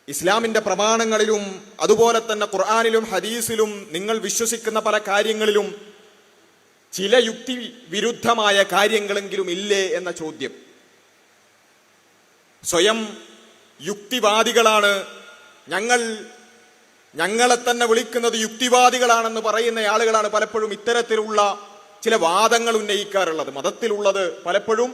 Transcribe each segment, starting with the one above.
ഇസ്ലാമിന്റെ പ്രമാണങ്ങളിലും അതുപോലെ തന്നെ ഖുർആനിലും ഹദീസിലും നിങ്ങൾ വിശ്വസിക്കുന്ന പല കാര്യങ്ങളിലും ചില യുക്തി വിരുദ്ധമായ കാര്യങ്ങളെങ്കിലും ഇല്ലേ എന്ന ചോദ്യം. സ്വയം യുക്തിവാദികളാണ്, ഞങ്ങളെ തന്നെ വിളിക്കുന്നത് യുക്തിവാദികളാണെന്ന് പറയുന്ന ആളുകളാണ് പലപ്പോഴും ഇത്തരത്തിലുള്ള ചില വാദങ്ങൾ ഉന്നയിക്കാറുള്ളത്. മതത്തിലുള്ളത് പലപ്പോഴും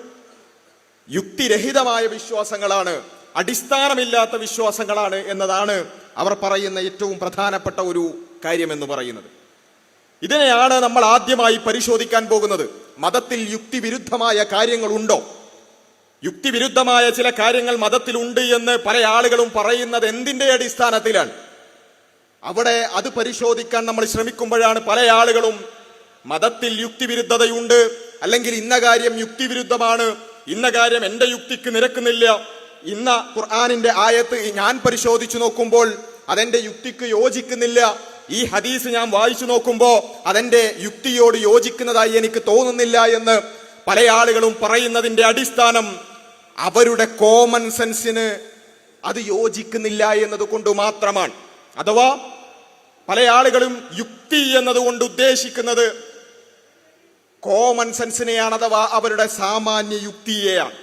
യുക്തിരഹിതമായ വിശ്വാസങ്ങളാണ്, അടിസ്ഥാനമില്ലാത്ത വിശ്വാസങ്ങളാണ് എന്നതാണ് അവർ പറയുന്ന ഏറ്റവും പ്രധാനപ്പെട്ട ഒരു കാര്യമെന്ന് പറയുന്നത്. ഇതിനെയാണ് നമ്മൾ ആദ്യമായി പരിശോധിക്കാൻ പോകുന്നത്. മതത്തിൽ യുക്തിവിരുദ്ധമായ കാര്യങ്ങളുണ്ടോ? യുക്തിവിരുദ്ധമായ ചില കാര്യങ്ങൾ മതത്തിലുണ്ട് എന്ന് പല ആളുകളും പറയുന്നത് എന്തിന്റെ അടിസ്ഥാനത്തിലാണ്? അവിടെ അത് പരിശോധിക്കാൻ നമ്മൾ ശ്രമിക്കുമ്പോഴാണ് പല ആളുകളും മതത്തിൽ യുക്തിവിരുദ്ധതയുണ്ട്, അല്ലെങ്കിൽ ഇന്ന കാര്യം യുക്തിവിരുദ്ധമാണ്, ഇന്ന കാര്യം എന്റെ യുക്തിക്ക് നിരക്കുന്നില്ല, ഇന്ന ഖുർആനിന്റെ ആയത്ത് ഞാൻ പരിശോധിച്ചു നോക്കുമ്പോൾ അതെന്റെ യുക്തിക്ക് യോജിക്കുന്നില്ല, ഈ ഹദീസ് ഞാൻ വായിച്ചു നോക്കുമ്പോൾ അതെന്റെ യുക്തിയോട് യോജിക്കുന്നതായി എനിക്ക് തോന്നുന്നില്ല എന്ന് പല ആളുകളും പറയുന്നതിന്റെ അടിസ്ഥാനം അവരുടെ കോമൺ സെൻസിന് അത് യോജിക്കുന്നില്ല എന്നതുകൊണ്ട് മാത്രമാണ്. അഥവാ പല ആളുകളും യുക്തി എന്നതുകൊണ്ട് ഉദ്ദേശിക്കുന്നത് കോമൺ സെൻസിനെയാണ്, അഥവാ അവരുടെ സാമാന്യ യുക്തിയെയാണ്.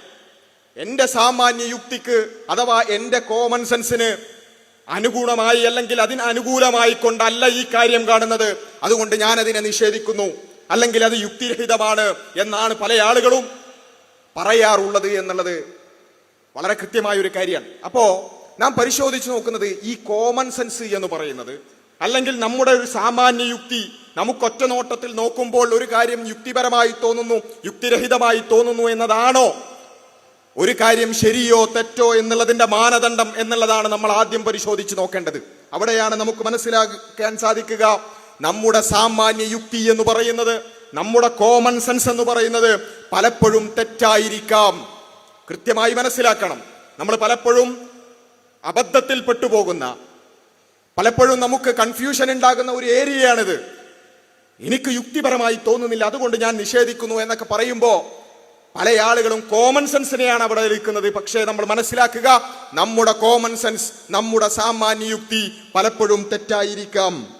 എന്റെ സാമാന്യ യുക്തിക്ക് അഥവാ എന്റെ കോമൺ സെൻസിന് അനുഗുണമായി അല്ലെങ്കിൽ അതിന് അനുകൂലമായി കൊണ്ടല്ല ഈ കാര്യം കാണുന്നത്, അതുകൊണ്ട് ഞാൻ അതിനെ നിഷേധിക്കുന്നു, അല്ലെങ്കിൽ അത് യുക്തിരഹിതമാണ് എന്നാണ് പല ആളുകളും പറയാറുള്ളത് എന്നുള്ളത് വളരെ കൃത്യമായ ഒരു കാര്യമാണ്. അപ്പോ നാം പരിശോധിച്ചു നോക്കുന്നത് ഈ കോമൺ സെൻസ് എന്ന് പറയുന്നത്, അല്ലെങ്കിൽ നമ്മുടെ ഒരു സാമാന്യ യുക്തി, നമുക്കൊറ്റ നോട്ടത്തിൽ നോക്കുമ്പോൾ ഒരു കാര്യം യുക്തിപരമായി തോന്നുന്നു, യുക്തിരഹിതമായി തോന്നുന്നു എന്നതാണോ ഒരു കാര്യം ശരിയോ തെറ്റോ എന്നുള്ളതിന്റെ മാനദണ്ഡം എന്നുള്ളതാണ് നമ്മൾ ആദ്യം പരിശോധിച്ച് നോക്കേണ്ടത്. അവിടെയാണ് നമുക്ക് മനസ്സിലാക്കാൻ സാധിക്കുക നമ്മുടെ സാമാന്യ യുക്തി എന്ന് പറയുന്നത്, നമ്മുടെ കോമൺ സെൻസ് എന്ന് പറയുന്നത് പലപ്പോഴും തെറ്റായിരിക്കാം. കൃത്യമായി മനസ്സിലാക്കണം. നമ്മൾ പലപ്പോഴും അബദ്ധത്തിൽ പെട്ടുപോകുന്ന, പലപ്പോഴും നമുക്ക് കൺഫ്യൂഷൻ ഉണ്ടാകുന്ന ഒരു ഏരിയയാണിത്. എനിക്ക് യുക്തിപരമായി തോന്നുന്നില്ല, അതുകൊണ്ട് ഞാൻ നിഷേധിക്കുന്നു എന്നൊക്കെ പറയുമ്പോൾ പല ആളുകളും കോമൺ സെൻസിനെയാണ് അവിടെ ഇരിക്കുന്നത്. പക്ഷേ നമ്മൾ മനസ്സിലാക്കുക, നമ്മുടെ കോമൺ സെൻസ്, നമ്മുടെ സാമാന്യ യുക്തി പലപ്പോഴും തെറ്റായിരിക്കാം.